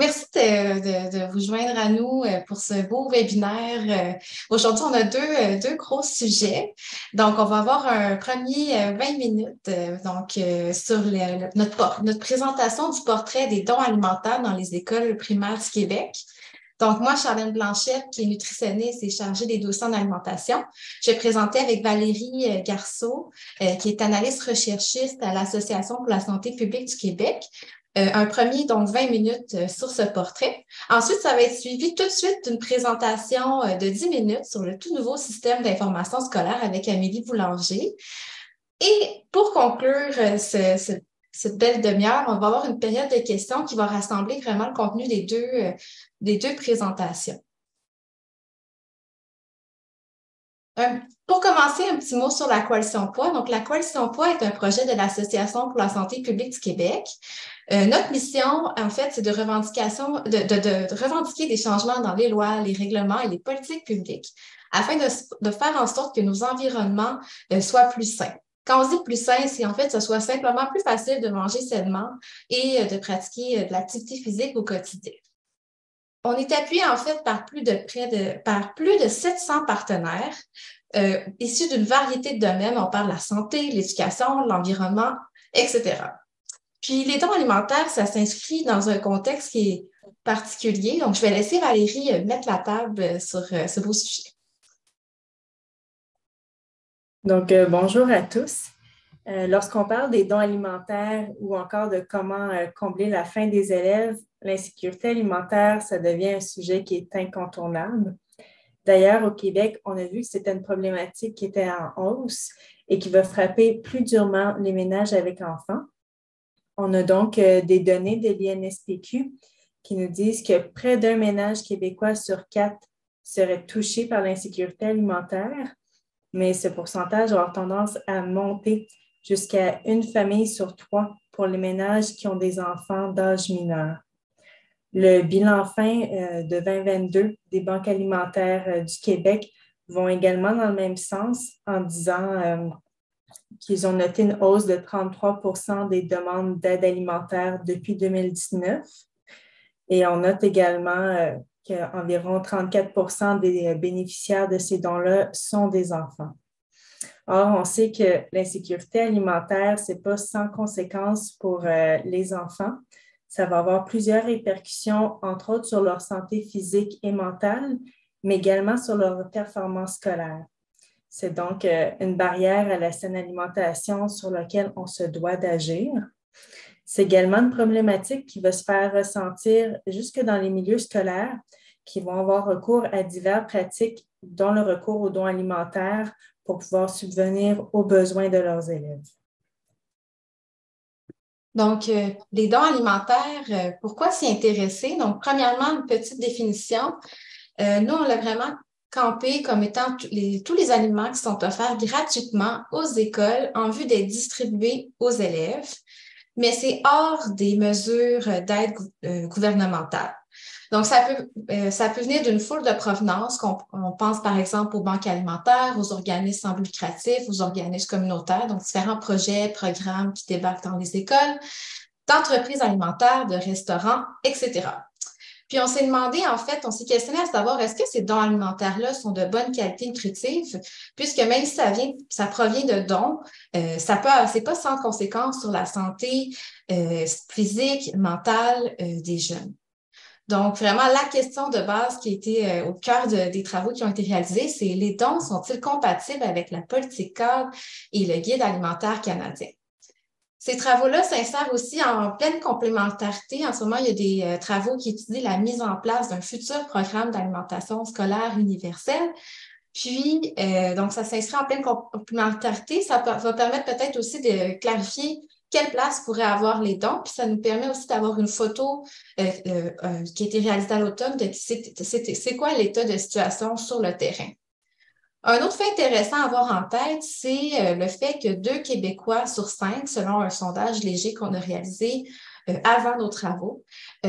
Merci de vous joindre à nous pour ce beau webinaire. Aujourd'hui, on a deux gros sujets. Donc, on va avoir un premier 20 minutes sur notre présentation du portrait des dons alimentaires dans les écoles primaires du Québec. Donc, moi, Charlène Blanchette, qui est nutritionniste et chargée des dossiers en alimentation, je vais présenter avec Valérie Garceau, qui est analyste recherchiste à l'Association pour la santé publique du Québec. Un premier, donc 20 minutes sur ce portrait. Ensuite, ça va être suivi tout de suite d'une présentation de 10 minutes sur le tout nouveau système d'information scolaire avec Amélie Boulanger. Et pour conclure cette belle demi-heure, on va avoir une période de questions qui va rassembler vraiment le contenu des deux présentations. Pour commencer, un petit mot sur la Coalition Poids. Donc, la Coalition Poids est un projet de l'Association pour la santé publique du Québec. Notre mission, en fait, c'est de revendiquer des changements dans les lois, les règlements et les politiques publiques afin de faire en sorte que nos environnements soient plus sains. Quand on dit plus sain, c'est en fait que ce soit simplement plus facile de manger sainement et de pratiquer de l'activité physique au quotidien. On est appuyé en fait par plus de 700 partenaires issus d'une variété de domaines. On parle de la santé, l'éducation, l'environnement, etc. Puis les dons alimentaires, ça s'inscrit dans un contexte qui est particulier. Donc, je vais laisser Valérie mettre la table sur ce beau sujet. Donc, bonjour à tous. Lorsqu'on parle des dons alimentaires ou encore de comment combler la faim des élèves, l'insécurité alimentaire, ça devient un sujet qui est incontournable. D'ailleurs, au Québec, on a vu que c'était une problématique qui était en hausse et qui va frapper plus durement les ménages avec enfants. On a donc des données de l'INSPQ qui nous disent que près d'un ménage québécois sur 4 serait touché par l'insécurité alimentaire, mais ce pourcentage va avoir tendance à monter jusqu'à une famille sur 3 pour les ménages qui ont des enfants d'âge mineur. Le bilan fin de 2022 des banques alimentaires du Québec vont également dans le même sens en disant qu'ils ont noté une hausse de 33 % des demandes d'aide alimentaire depuis 2019. Et on note également qu'environ 34 % des bénéficiaires de ces dons-là sont des enfants. Or, on sait que l'insécurité alimentaire, ce n'est pas sans conséquences pour les enfants. Ça va avoir plusieurs répercussions, entre autres sur leur santé physique et mentale, mais également sur leur performance scolaire. C'est donc une barrière à la saine alimentation sur laquelle on se doit d'agir. C'est également une problématique qui va se faire ressentir jusque dans les milieux scolaires qui vont avoir recours à diverses pratiques, dont le recours aux dons alimentaires pour pouvoir subvenir aux besoins de leurs élèves. Donc, les dons alimentaires, pourquoi s'y intéresser? Donc, premièrement, une petite définition. Nous, on l'a vraiment campé comme étant tous les aliments qui sont offerts gratuitement aux écoles en vue d'être distribués aux élèves, mais c'est hors des mesures d'aide gouvernementale. Donc, ça peut venir d'une foule de provenances. On pense par exemple aux banques alimentaires, aux organismes sans but lucratif, aux organismes communautaires, donc différents projets, programmes qui débarquent dans les écoles, d'entreprises alimentaires, de restaurants, etc. Puis on s'est demandé, en fait, on s'est questionné à savoir est-ce que ces dons alimentaires-là sont de bonne qualité nutritive, puisque même si ça provient de dons, c'est pas sans conséquence sur la santé physique, mentale des jeunes. Donc, vraiment, la question de base qui a été au cœur des travaux qui ont été réalisés, c'est les dons sont-ils compatibles avec la politique cadre et le guide alimentaire canadien? Ces travaux-là s'insèrent aussi en pleine complémentarité. En ce moment, il y a des travaux qui étudient la mise en place d'un futur programme d'alimentation scolaire universelle. Puis, donc, ça s'inscrit en pleine complémentarité. Ça va permettre peut-être aussi de clarifier quelle place pourraient avoir les dons. Puis, ça nous permet aussi d'avoir une photo qui a été réalisée à l'automne de c'est quoi l'état de situation sur le terrain. Un autre fait intéressant à avoir en tête, c'est le fait que 2 Québécois sur 5, selon un sondage léger qu'on a réalisé avant nos travaux,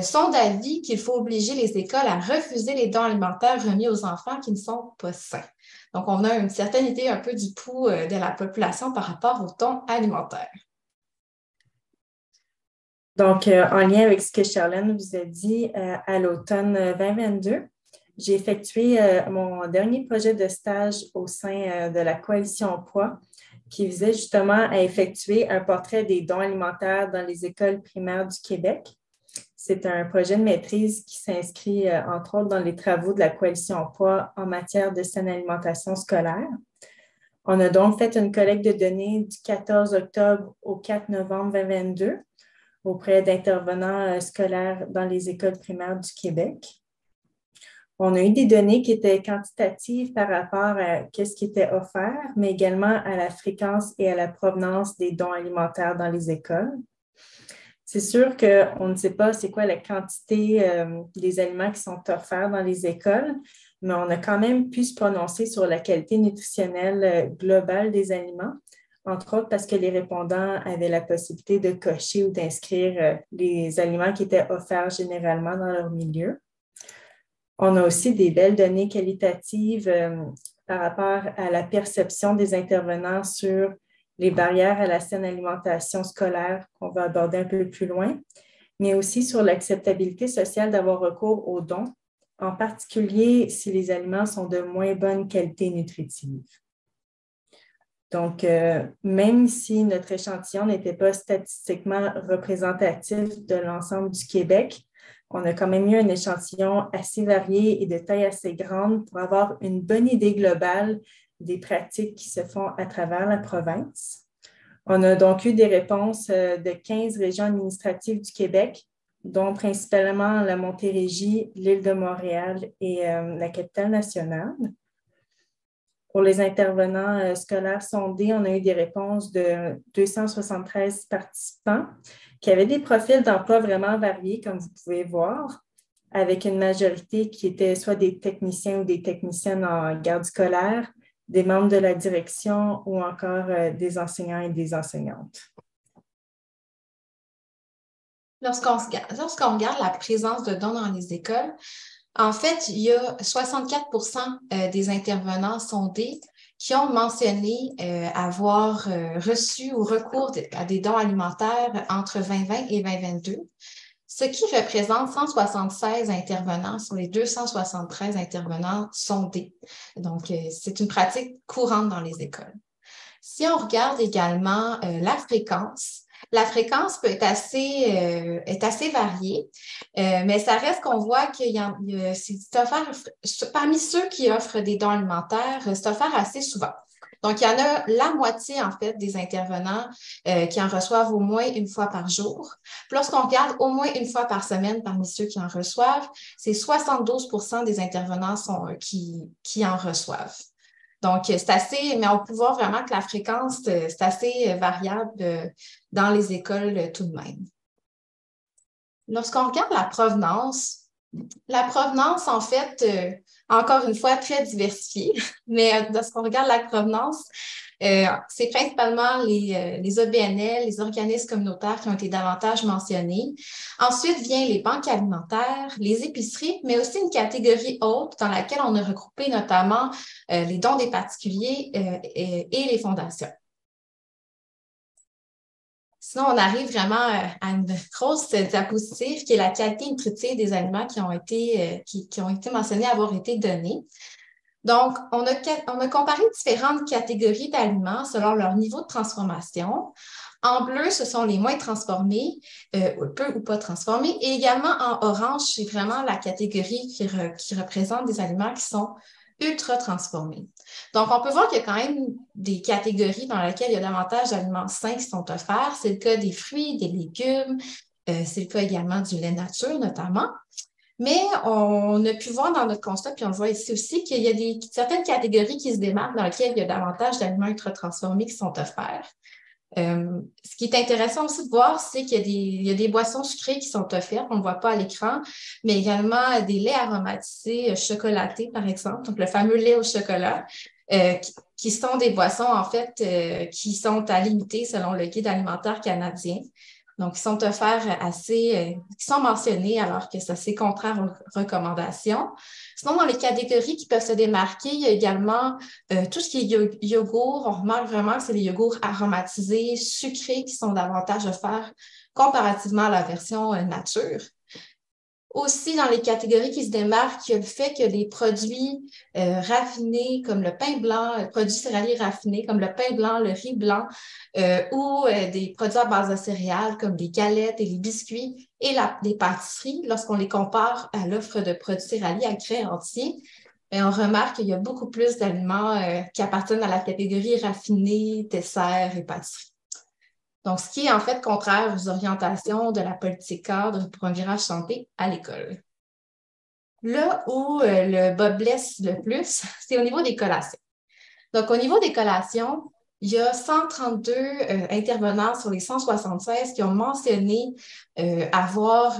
sont d'avis qu'il faut obliger les écoles à refuser les dons alimentaires remis aux enfants qui ne sont pas sains. Donc, on a une certaine idée un peu du pouls de la population par rapport aux dons alimentaires. Donc, en lien avec ce que Charlène vous a dit, à l'automne 2022, j'ai effectué mon dernier projet de stage au sein de la Coalition Emploi qui visait justement à effectuer un portrait des dons alimentaires dans les écoles primaires du Québec. C'est un projet de maîtrise qui s'inscrit, entre autres, dans les travaux de la Coalition Emploi en matière de saine alimentation scolaire. On a donc fait une collecte de données du 14 octobre au 4 novembre 2022 auprès d'intervenants scolaires dans les écoles primaires du Québec. On a eu des données qui étaient quantitatives par rapport à ce qui était offert, mais également à la fréquence et à la provenance des dons alimentaires dans les écoles. C'est sûr qu'on ne sait pas c'est quoi la quantité des aliments qui sont offerts dans les écoles, mais on a quand même pu se prononcer sur la qualité nutritionnelle globale des aliments, entre autres parce que les répondants avaient la possibilité de cocher ou d'inscrire les aliments qui étaient offerts généralement dans leur milieu. On a aussi des belles données qualitatives par rapport à la perception des intervenants sur les barrières à la saine alimentation scolaire qu'on va aborder un peu plus loin, mais aussi sur l'acceptabilité sociale d'avoir recours aux dons, en particulier si les aliments sont de moins bonne qualité nutritive. Donc, même si notre échantillon n'était pas statistiquement représentatif de l'ensemble du Québec, on a quand même eu un échantillon assez varié et de taille assez grande pour avoir une bonne idée globale des pratiques qui se font à travers la province. On a donc eu des réponses de 15 régions administratives du Québec, dont principalement la Montérégie, l'île de Montréal et la capitale nationale. Pour les intervenants scolaires sondés, on a eu des réponses de 273 participants qui avaient des profils d'emploi vraiment variés, comme vous pouvez voir, avec une majorité qui était soit des techniciens ou des techniciennes en garde scolaire, des membres de la direction ou encore des enseignants et des enseignantes. Lorsqu'on regarde la présence de dons dans les écoles, en fait, il y a 64% des intervenants sondés qui ont mentionné avoir reçu ou recours à des dons alimentaires entre 2020 et 2022, ce qui représente 176 intervenants sur les 273 intervenants sondés. Donc, c'est une pratique courante dans les écoles. Si on regarde également la fréquence peut être assez variée, mais ça reste qu'on voit c'est offert, parmi ceux qui offrent des dons alimentaires, c'est offert assez souvent. Donc, il y en a la moitié, en fait, des intervenants qui en reçoivent au moins une fois par jour. Puis lorsqu'on regarde au moins une fois par semaine parmi ceux qui en reçoivent, c'est 72% des intervenants qui en reçoivent. Donc, c'est assez, mais on peut voir vraiment que la fréquence, c'est assez variable dans les écoles tout de même. Lorsqu'on regarde la provenance, en fait, encore une fois, très diversifiée, mais lorsqu'on regarde la provenance, c'est principalement les OBNL, les organismes communautaires qui ont été davantage mentionnés. Ensuite vient les banques alimentaires, les épiceries, mais aussi une catégorie haute dans laquelle on a regroupé notamment les dons des particuliers et les fondations. Sinon, on arrive vraiment à une grosse diapositive qui est la qualité nutritive des aliments qui ont été mentionnés avoir été donnés. Donc, on a comparé différentes catégories d'aliments selon leur niveau de transformation. En bleu, ce sont les moins transformés, peu ou pas transformés. Et également en orange, c'est vraiment la catégorie qui représente des aliments qui sont ultra transformés. Donc, on peut voir qu'il y a quand même des catégories dans lesquelles il y a davantage d'aliments sains qui sont offerts. C'est le cas des fruits, des légumes. C'est le cas également du lait nature, notamment. Mais on a pu voir dans notre constat, puis on le voit ici aussi, qu'il y a certaines catégories qui se démarquent dans lesquelles il y a davantage d'aliments ultra transformés qui sont offerts. Ce qui est intéressant aussi de voir, c'est qu'il y a des boissons sucrées qui sont offertes, on ne le voit pas à l'écran, mais également des laits aromatisés chocolatés, par exemple, donc le fameux lait au chocolat, qui sont des boissons, en fait, qui sont à limiter selon le guide alimentaire canadien. Donc, ils sont offerts qui sont mentionnés alors que ça, c'est contraire aux recommandations. Sinon, dans les catégories qui peuvent se démarquer, il y a également tout ce qui est yogourt. On remarque vraiment que c'est les yogourts aromatisés, sucrés qui sont davantage offerts comparativement à la version nature. Aussi, dans les catégories qui se démarquent, il y a le fait que des produits raffinés comme le pain blanc, produits céréaliers raffinés comme le pain blanc, le riz blanc, ou des produits à base de céréales comme les galettes et les biscuits et les pâtisseries, lorsqu'on les compare à l'offre de produits céréaliers à grains entiers, on remarque qu'il y a beaucoup plus d'aliments qui appartiennent à la catégorie raffinés, desserts et pâtisseries. Donc, ce qui est en fait contraire aux orientations de la politique cadre pour un virage santé à l'école. Là où le bas blesse le plus, c'est au niveau des collations. Donc, au niveau des collations, il y a 132 intervenants sur les 176 qui ont mentionné avoir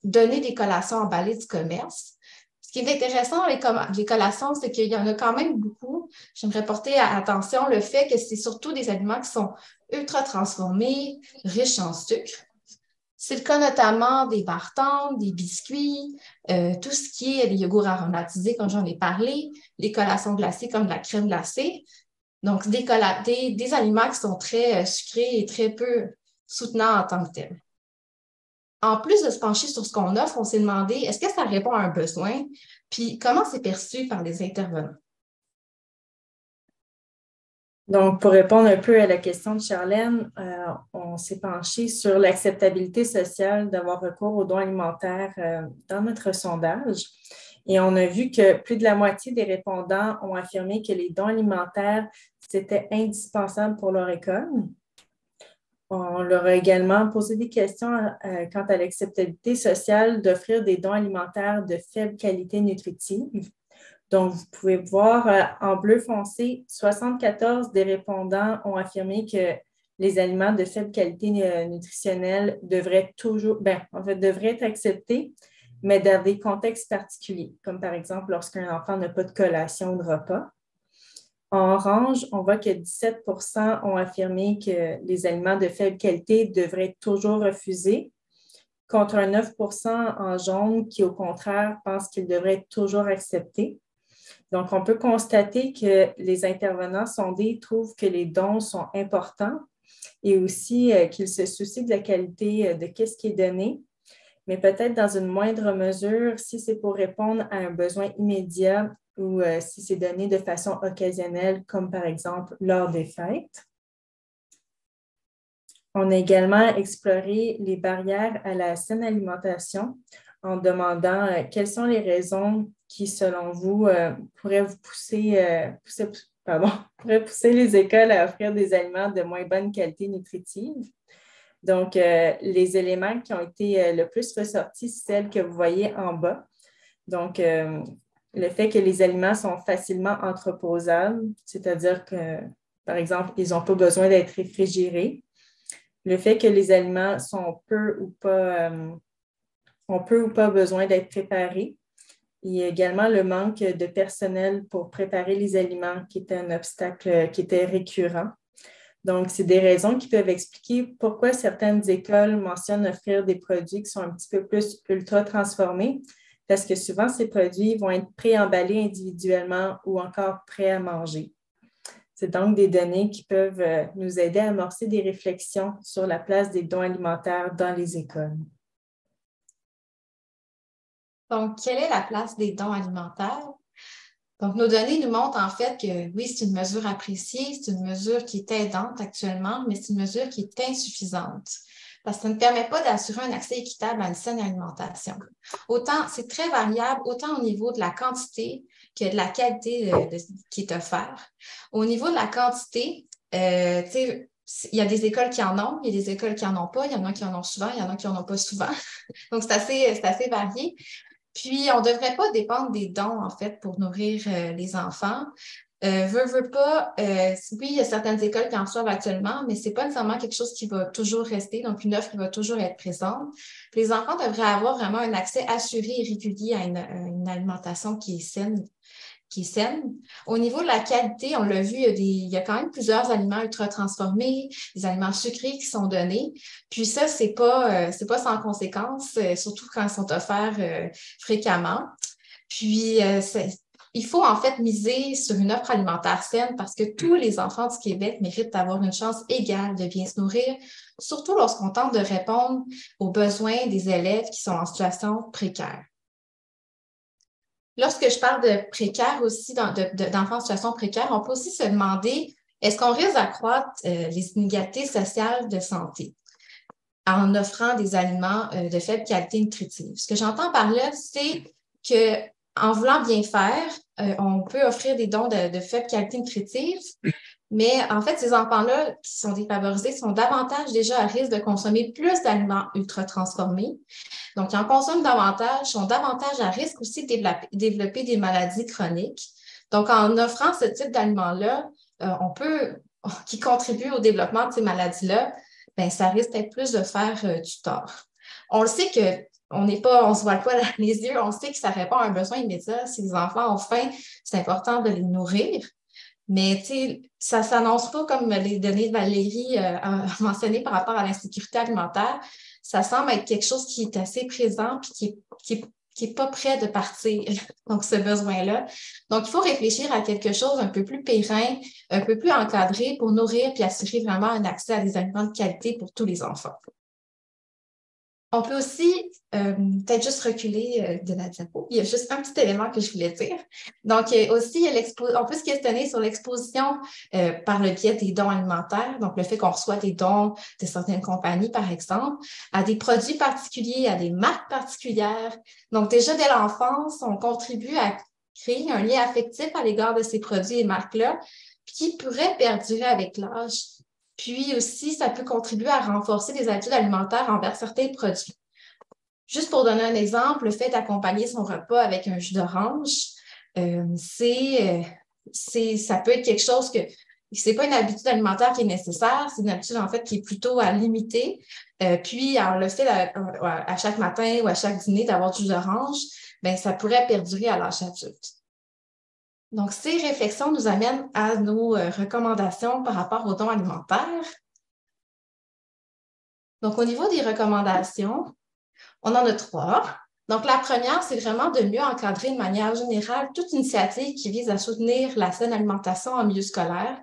donné des collations emballées du commerce. Ce qui est intéressant dans les collations, c'est qu'il y en a quand même beaucoup. J'aimerais porter attention le fait que c'est surtout des aliments qui sont ultra transformés, riches en sucre. C'est le cas notamment des barres tendres, des biscuits, tout ce qui est les yogourts aromatisés, comme j'en ai parlé, les collations glacées comme la crème glacée. Donc, des aliments qui sont très sucrés et très peu soutenants en tant que tels. En plus de se pencher sur ce qu'on offre, on s'est demandé, est-ce que ça répond à un besoin? Puis, comment c'est perçu par les intervenants? Donc, pour répondre un peu à la question de Charlène, on s'est penché sur l'acceptabilité sociale d'avoir recours aux dons alimentaires dans notre sondage. Et on a vu que plus de la moitié des répondants ont affirmé que les dons alimentaires, c'était indispensable pour leur école. On leur a également posé des questions quant à l'acceptabilité sociale d'offrir des dons alimentaires de faible qualité nutritive. Donc, vous pouvez voir en bleu foncé, 74 des répondants ont affirmé que les aliments de faible qualité nutritionnelle devraient être acceptés, mais dans des contextes particuliers, comme par exemple lorsqu'un enfant n'a pas de collation ou de repas. En orange, on voit que 17 % ont affirmé que les aliments de faible qualité devraient être toujours refusés, contre un 9 % en jaune qui, au contraire, pensent qu'ils devraient être toujours acceptés. Donc, on peut constater que les intervenants sondés trouvent que les dons sont importants et aussi qu'ils se soucient de la qualité de ce qui est donné, mais peut-être dans une moindre mesure si c'est pour répondre à un besoin immédiat ou si c'est donné de façon occasionnelle, comme par exemple lors des fêtes. On a également exploré les barrières à la saine alimentation en demandant quelles sont les raisons qui, selon vous, pourraient pousser les écoles à offrir des aliments de moins bonne qualité nutritive. Donc, les éléments qui ont été le plus ressortis, c'est celles que vous voyez en bas. Donc, le fait que les aliments sont facilement entreposables, c'est-à-dire que, par exemple, ils n'ont pas besoin d'être réfrigérés. Le fait que les aliments sont ont peu ou pas besoin d'être préparés. Il y a également le manque de personnel pour préparer les aliments qui était un obstacle qui était récurrent. Donc, c'est des raisons qui peuvent expliquer pourquoi certaines écoles mentionnent offrir des produits qui sont un petit peu plus ultra transformés, parce que souvent, ces produits vont être pré-emballés individuellement ou encore prêts à manger. C'est donc des données qui peuvent nous aider à amorcer des réflexions sur la place des dons alimentaires dans les écoles. Donc, quelle est la place des dons alimentaires? Donc, nos données nous montrent en fait que oui, c'est une mesure appréciée, c'est une mesure qui est aidante actuellement, mais c'est une mesure qui est insuffisante parce que ça ne permet pas d'assurer un accès équitable à une saine alimentation. Autant, c'est très variable, autant au niveau de la quantité que de la qualité qui est offerte. Au niveau de la quantité, il y a des écoles qui en ont, il y a des écoles qui n'en ont pas, il y en a qui en ont souvent, il y en a qui n'en ont pas souvent. Donc, c'est assez varié. Puis, on ne devrait pas dépendre des dons, en fait, pour nourrir les enfants. Veux pas, oui, il y a certaines écoles qui en reçoivent actuellement, mais ce n'est pas nécessairement quelque chose qui va toujours rester, donc une offre qui va toujours être présente. Puis les enfants devraient avoir vraiment un accès assuré et régulier à une alimentation qui est saine. qui est saine. Au niveau de la qualité, on l'a vu, il y a quand même plusieurs aliments ultra transformés, des aliments sucrés qui sont donnés. Puis ça, c'est pas sans conséquence, surtout quand ils sont offerts fréquemment. Puis, il faut en fait miser sur une offre alimentaire saine parce que tous les enfants du Québec méritent d'avoir une chance égale de bien se nourrir, surtout lorsqu'on tente de répondre aux besoins des élèves qui sont en situation précaire. Lorsque je parle de précaire aussi, d'enfants en situation précaire, on peut aussi se demander, est-ce qu'on risque d'accroître les inégalités sociales de santé en offrant des aliments de faible qualité nutritive? Ce que j'entends par là, c'est qu'en voulant bien faire, on peut offrir des dons de faible qualité nutritive, mais en fait, ces enfants-là qui sont défavorisés sont davantage déjà à risque de consommer plus d'aliments ultra transformés. Donc, ils en consomment davantage, sont davantage à risque aussi de développer des maladies chroniques. Donc, en offrant ce type d'aliments-là, qui contribuent au développement de ces maladies-là, ben, ça risque peut-être plus de faire du tort. On le sait que on se voit pas dans les yeux, on sait que ça répond à un besoin immédiat. Si les enfants ont faim, c'est important de les nourrir. Mais, tu sais, ça ne s'annonce pas comme les données de Valérie a mentionné par rapport à l'insécurité alimentaire. Ça semble être quelque chose qui est assez présent et qui est pas prêt de partir, donc ce besoin-là. Donc, il faut réfléchir à quelque chose un peu plus périn, un peu plus encadré pour nourrir et assurer vraiment un accès à des aliments de qualité pour tous les enfants. On peut aussi peut-être juste reculer de la diapo. Il y a juste un petit élément que je voulais dire. Donc, aussi, on peut se questionner sur l'exposition par le biais des dons alimentaires. Donc, le fait qu'on reçoit des dons de certaines compagnies, par exemple, à des produits particuliers, à des marques particulières. Donc, déjà, dès l'enfance, on contribue à créer un lien affectif à l'égard de ces produits et marques-là qui pourrait perdurer avec l'âge. Puis aussi, ça peut contribuer à renforcer les habitudes alimentaires envers certains produits. Juste pour donner un exemple, le fait d'accompagner son repas avec un jus d'orange, ça peut être quelque chose que c'est pas une habitude alimentaire qui est nécessaire, c'est une habitude en fait qui est plutôt à limiter. Puis, alors, le fait à chaque matin ou à chaque dîner d'avoir du jus d'orange, ben ça pourrait perdurer à l'âge adulte. Donc, ces réflexions nous amènent à nos recommandations par rapport aux dons alimentaires. Donc, au niveau des recommandations, on en a 3. Donc, la première, c'est vraiment de mieux encadrer de manière générale toute initiative qui vise à soutenir la saine alimentation en milieu scolaire,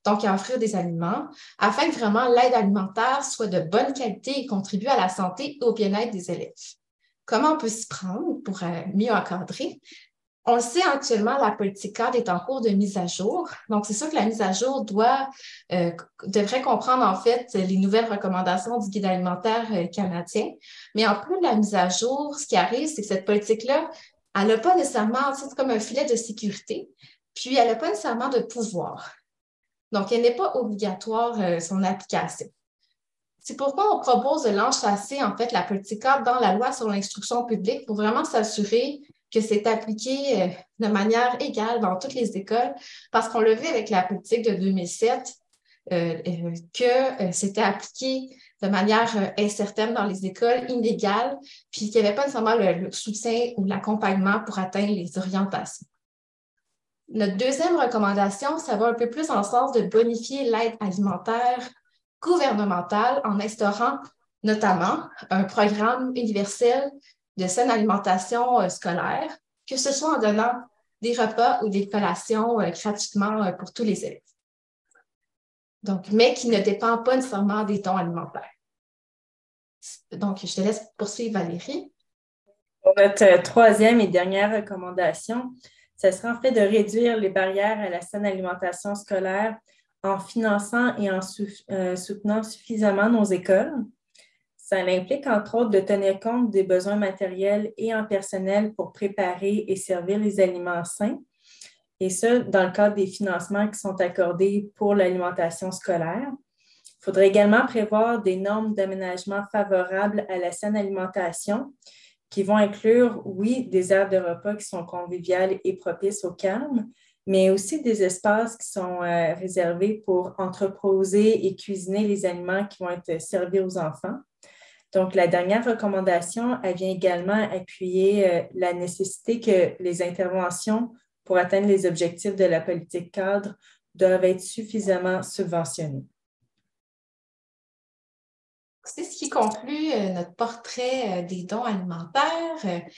donc à offrir des aliments, afin que vraiment l'aide alimentaire soit de bonne qualité et contribue à la santé et au bien-être des élèves. Comment on peut s'y prendre pour mieux encadrer? On le sait actuellement, la politique cadre est en cours de mise à jour. Donc, c'est sûr que la mise à jour devrait comprendre en fait les nouvelles recommandations du guide alimentaire canadien. Mais en plus de la mise à jour, ce qui arrive, c'est que cette politique-là, elle n'a pas nécessairement, c'est comme un filet de sécurité, puis elle n'a pas nécessairement de pouvoir. Donc, elle n'est pas obligatoire son application. C'est pourquoi on propose de l'enchasser, en fait, la politique cadre dans la loi sur l'instruction publique pour vraiment s'assurer que c'est appliqué de manière égale dans toutes les écoles, parce qu'on l'a vu avec la politique de 2007, que c'était appliqué de manière incertaine dans les écoles, inégale, puis qu'il n'y avait pas nécessairement le soutien ou l'accompagnement pour atteindre les orientations. Notre deuxième recommandation, ça va un peu plus dans le sens de bonifier l'aide alimentaire gouvernementale en instaurant notamment un programme universel de saine alimentation scolaire, que ce soit en donnant des repas ou des collations gratuitement pour tous les élèves. Donc, mais qui ne dépend pas nécessairement des dons alimentaires. Donc, je te laisse poursuivre, Valérie. Pour notre troisième et dernière recommandation, ce sera en fait de réduire les barrières à la saine alimentation scolaire en finançant et en soutenant suffisamment nos écoles. Ça implique, entre autres, de tenir compte des besoins matériels et en personnel pour préparer et servir les aliments sains, et ça, dans le cadre des financements qui sont accordés pour l'alimentation scolaire. Il faudrait également prévoir des normes d'aménagement favorables à la saine alimentation qui vont inclure, oui, des aires de repas qui sont conviviales et propices au calme, mais aussi des espaces qui sont réservés pour entreposer et cuisiner les aliments qui vont être servis aux enfants. Donc, la dernière recommandation, elle vient également appuyer la nécessité que les interventions pour atteindre les objectifs de la politique cadre doivent être suffisamment subventionnés. C'est ce qui conclut notre portrait des dons alimentaires.